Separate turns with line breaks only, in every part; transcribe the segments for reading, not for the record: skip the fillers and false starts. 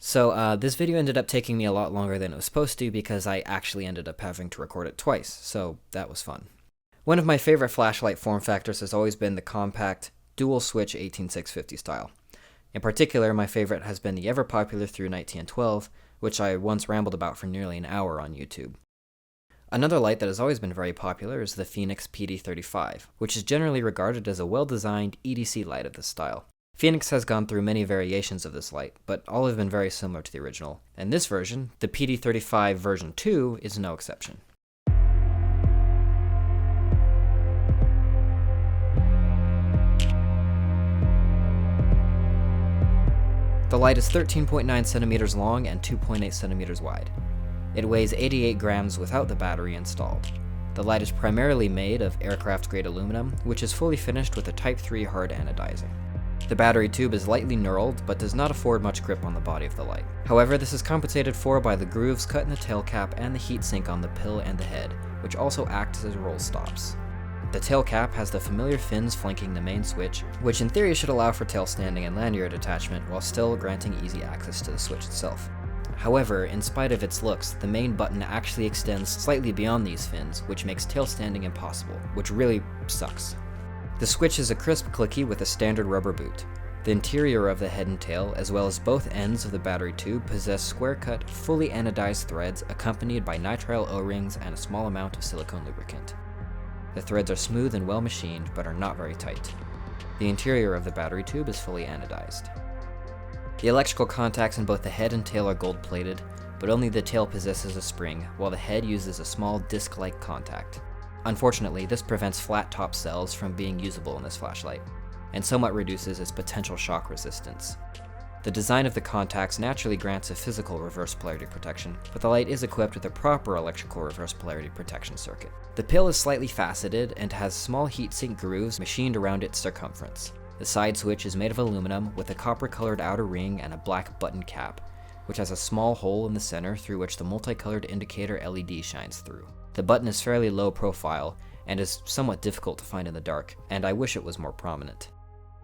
So this video ended up taking me a lot longer than it was supposed to because I actually ended up having to record it twice, so that was fun. One of my favorite flashlight form factors has always been the compact, dual-switch 18650 style. In particular, my favorite has been the ever-popular ThruNite TN12, which I once rambled about for nearly an hour on YouTube. Another light that has always been very popular is the Fenix PD35, which is generally regarded as a well-designed EDC light of this style. Fenix has gone through many variations of this light, but all have been very similar to the original, and this version, the PD35 version 2, is no exception. The light is 13.9 centimeters long and 2.8 centimeters wide. It weighs 88 grams without the battery installed. The light is primarily made of aircraft-grade aluminum, which is fully finished with a Type 3 hard anodizing. The battery tube is lightly knurled, but does not afford much grip on the body of the light. However, this is compensated for by the grooves cut in the tail cap and the heatsink on the pill and the head, which also act as roll stops. The tail cap has the familiar fins flanking the main switch, which in theory should allow for tail standing and lanyard attachment while still granting easy access to the switch itself. However, in spite of its looks, the main button actually extends slightly beyond these fins, which makes tail standing impossible, which really sucks. The switch is a crisp clicky with a standard rubber boot. The interior of the head and tail, as well as both ends of the battery tube, possess square-cut, fully anodized threads accompanied by nitrile O-rings and a small amount of silicone lubricant. The threads are smooth and well machined, but are not very tight. The interior of the battery tube is fully anodized. The electrical contacts in both the head and tail are gold-plated, but only the tail possesses a spring, while the head uses a small disc-like contact. Unfortunately, this prevents flat-top cells from being usable in this flashlight, and somewhat reduces its potential shock resistance. The design of the contacts naturally grants a physical reverse polarity protection, but the light is equipped with a proper electrical reverse polarity protection circuit. The pill is slightly faceted and has small heatsink grooves machined around its circumference. The side switch is made of aluminum with a copper-colored outer ring and a black button cap, which has a small hole in the center through which the multicolored indicator LED shines through. The button is fairly low profile and is somewhat difficult to find in the dark, and I wish it was more prominent.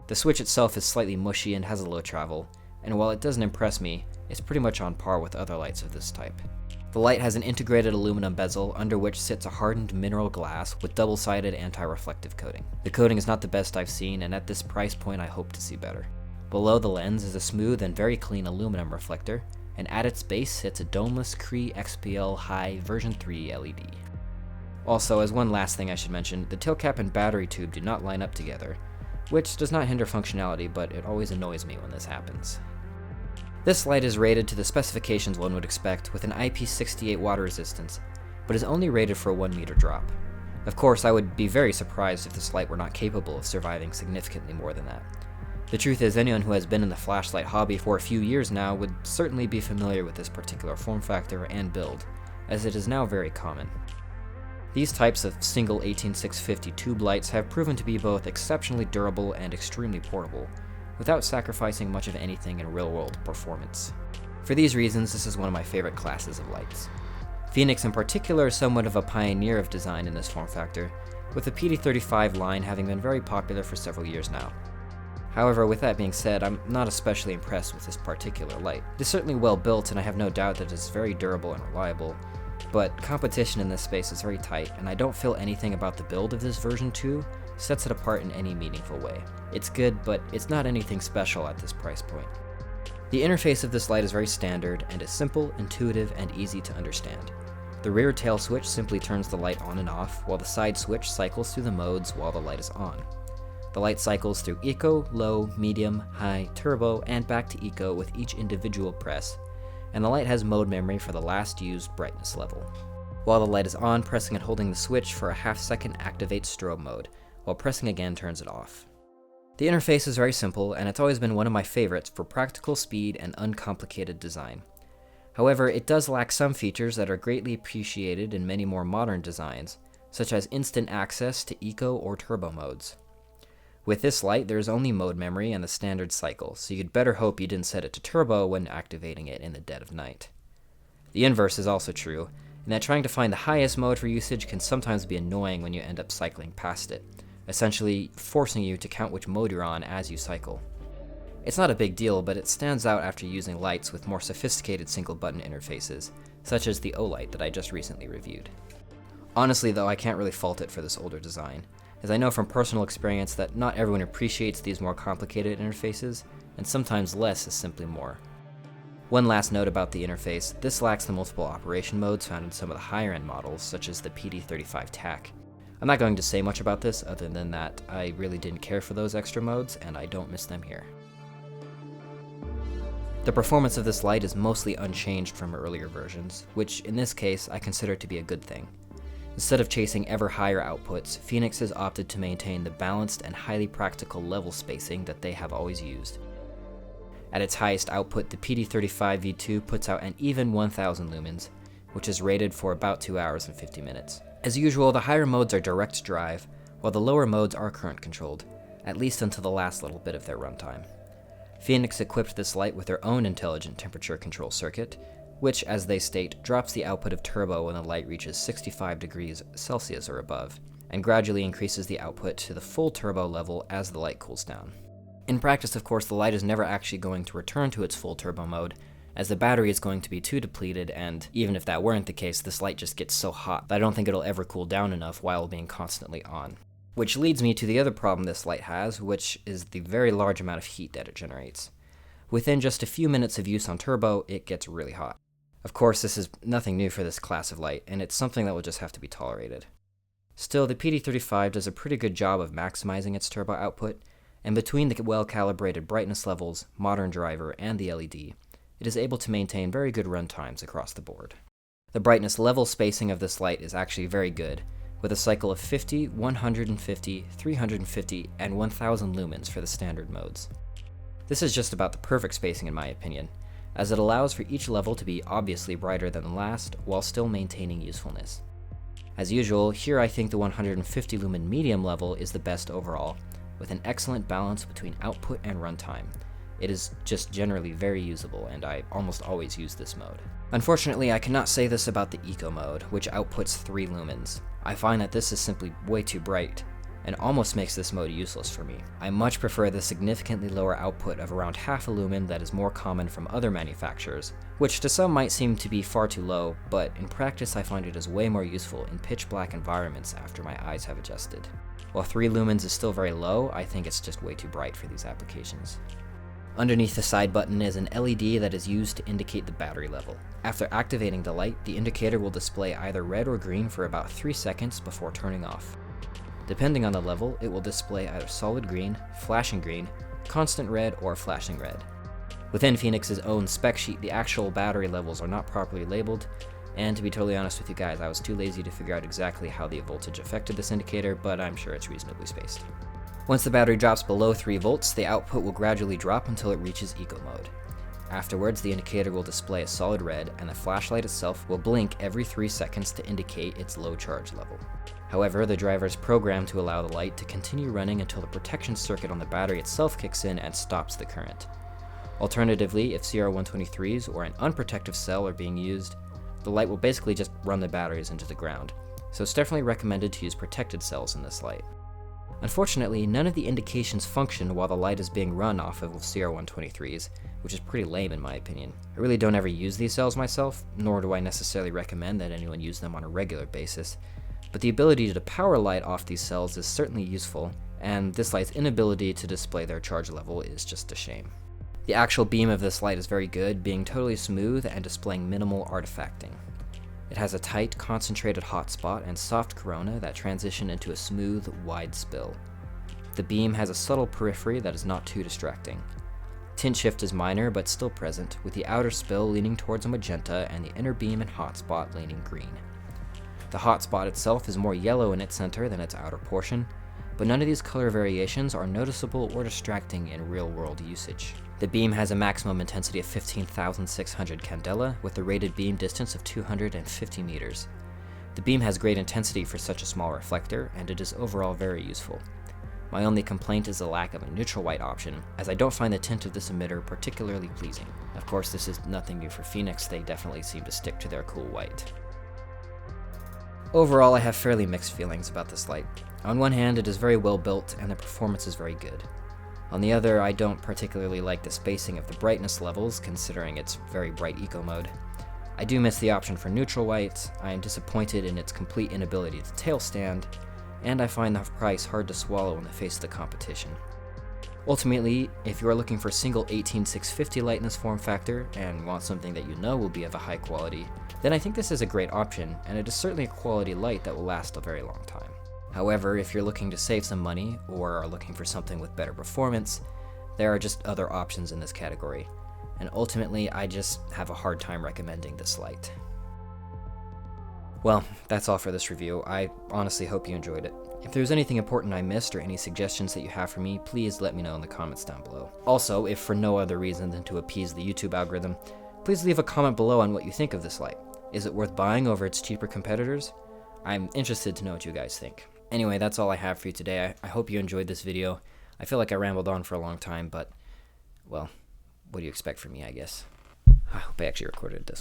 The switch itself is slightly mushy and has a low travel, and while it doesn't impress me, it's pretty much on par with other lights of this type. The light has an integrated aluminum bezel under which sits a hardened mineral glass with double-sided anti-reflective coating. The coating is not the best I've seen, and at this price point I hope to see better. Below the lens is a smooth and very clean aluminum reflector, and at its base sits a domeless Cree XPL High version 3 LED. Also, as one last thing I should mention, the tail cap and battery tube do not line up together, which does not hinder functionality, but it always annoys me when this happens. This light is rated to the specifications one would expect with an IP68 water resistance, but is only rated for a 1 meter drop. Of course, I would be very surprised if this light were not capable of surviving significantly more than that. The truth is, anyone who has been in the flashlight hobby for a few years now would certainly be familiar with this particular form factor and build, as it is now very common. These types of single 18650 tube lights have proven to be both exceptionally durable and extremely portable, without sacrificing much of anything in real-world performance. For these reasons, this is one of my favorite classes of lights. Fenix in particular is somewhat of a pioneer of design in this form factor, with the PD35 line having been very popular for several years now. However, with that being said, I'm not especially impressed with this particular light. It is certainly well built, and I have no doubt that it is very durable and reliable, but competition in this space is very tight, and I don't feel anything about the build of this version 2 sets it apart in any meaningful way. It's good, but it's not anything special at this price point. The interface of this light is very standard and is simple, intuitive, and easy to understand. The rear tail switch simply turns the light on and off, while the side switch cycles through the modes while the light is on. The light cycles through eco, low, medium, high, turbo, and back to eco with each individual press, and the light has mode memory for the last used brightness level. While the light is on, pressing and holding the switch for a half-second activates strobe mode, while pressing again turns it off. The interface is very simple, and it's always been one of my favorites for practical speed and uncomplicated design. However, it does lack some features that are greatly appreciated in many more modern designs, such as instant access to eco or turbo modes. With this light, there is only mode memory and the standard cycle, so you'd better hope you didn't set it to turbo when activating it in the dead of night. The inverse is also true, in that trying to find the highest mode for usage can sometimes be annoying when you end up cycling past it, essentially forcing you to count which mode you're on as you cycle. It's not a big deal, but it stands out after using lights with more sophisticated single-button interfaces, such as the O-Light that I just recently reviewed. Honestly though, I can't really fault it for this older design, as I know from personal experience that not everyone appreciates these more complicated interfaces, and sometimes less is simply more. One last note about the interface, this lacks the multiple operation modes found in some of the higher end models, such as the PD35 TAC. I'm not going to say much about this other than that I really didn't care for those extra modes, and I don't miss them here. The performance of this light is mostly unchanged from earlier versions, which in this case I consider to be a good thing. Instead of chasing ever higher outputs, Fenix has opted to maintain the balanced and highly practical level spacing that they have always used. At its highest output, the PD35 V2 puts out an even 1000 lumens, which is rated for about 2 hours and 50 minutes. As usual, the higher modes are direct drive, while the lower modes are current controlled, at least until the last little bit of their runtime. Fenix equipped this light with their own intelligent temperature control circuit, which, as they state, drops the output of turbo when the light reaches 65 degrees Celsius or above, and gradually increases the output to the full turbo level as the light cools down. In practice, of course, the light is never actually going to return to its full turbo mode, as the battery is going to be too depleted, and even if that weren't the case, this light just gets so hot that I don't think it'll ever cool down enough while being constantly on. Which leads me to the other problem this light has, which is the very large amount of heat that it generates. Within just a few minutes of use on turbo, it gets really hot. Of course, this is nothing new for this class of light, and it's something that will just have to be tolerated. Still, the PD35 does a pretty good job of maximizing its turbo output, and between the well-calibrated brightness levels, modern driver, and the LED, it is able to maintain very good run times across the board. The brightness level spacing of this light is actually very good, with a cycle of 50, 150, 350, and 1000 lumens for the standard modes. This is just about the perfect spacing in my opinion, as it allows for each level to be obviously brighter than the last while still maintaining usefulness. As usual, here I think the 150 lumen medium level is the best overall, with an excellent balance between output and runtime. It is just generally very usable, and I almost always use this mode. Unfortunately, I cannot say this about the Eco mode, which outputs 3 lumens. I find that this is simply way too bright, and almost makes this mode useless for me. I much prefer the significantly lower output of around half a lumen that is more common from other manufacturers, which to some might seem to be far too low, but in practice I find it is way more useful in pitch black environments after my eyes have adjusted. While 3 lumens is still very low, I think it's just way too bright for these applications. Underneath the side button is an LED that is used to indicate the battery level. After activating the light, the indicator will display either red or green for about 3 seconds before turning off. Depending on the level, it will display either solid green, flashing green, constant red, or flashing red. Within Fenix's own spec sheet, the actual battery levels are not properly labeled, and to be totally honest with you guys, I was too lazy to figure out exactly how the voltage affected this indicator, but I'm sure it's reasonably spaced. Once the battery drops below 3 volts, the output will gradually drop until it reaches Eco mode. Afterwards, the indicator will display a solid red, and the flashlight itself will blink every 3 seconds to indicate its low charge level. However, the driver is programmed to allow the light to continue running until the protection circuit on the battery itself kicks in and stops the current. Alternatively, if CR123s or an unprotective cell are being used, the light will basically just run the batteries into the ground, so it's definitely recommended to use protected cells in this light. Unfortunately, none of the indications function while the light is being run off of CR123s, which is pretty lame in my opinion. I really don't ever use these cells myself, nor do I necessarily recommend that anyone use them on a regular basis, but the ability to power light off these cells is certainly useful, and this light's inability to display their charge level is just a shame. The actual beam of this light is very good, being totally smooth and displaying minimal artifacting. It has a tight, concentrated hotspot and soft corona that transition into a smooth, wide spill. The beam has a subtle periphery that is not too distracting. Tint shift is minor but still present, with the outer spill leaning towards a magenta and the inner beam and hotspot leaning green. The hotspot itself is more yellow in its center than its outer portion, but none of these color variations are noticeable or distracting in real-world usage. The beam has a maximum intensity of 15,600 candela with a rated beam distance of 250 meters. The beam has great intensity for such a small reflector, and it is overall very useful. My only complaint is the lack of a neutral white option, as I don't find the tint of this emitter particularly pleasing. Of course, this is nothing new for Fenix, they definitely seem to stick to their cool white. Overall, I have fairly mixed feelings about this light. On one hand, it is very well built and the performance is very good. On the other, I don't particularly like the spacing of the brightness levels, considering its very bright eco mode. I do miss the option for neutral white, I am disappointed in its complete inability to tail stand, and I find the price hard to swallow in the face of the competition. Ultimately, if you are looking for a single 18650 light in this form factor, and want something that you know will be of a high quality, then I think this is a great option, and it is certainly a quality light that will last a very long time. However, if you're looking to save some money, or are looking for something with better performance, there are just other options in this category, and ultimately I just have a hard time recommending this light. Well, that's all for this review. I honestly hope you enjoyed it. If there's anything important I missed or any suggestions that you have for me, please let me know in the comments down below. Also, if for no other reason than to appease the YouTube algorithm, please leave a comment below on what you think of this light. Is it worth buying over its cheaper competitors? I'm interested to know what you guys think. Anyway, that's all I have for you today. I hope you enjoyed this video. I feel like I rambled on for a long time, but, well, what do you expect from me, I guess? I hope I actually recorded this one.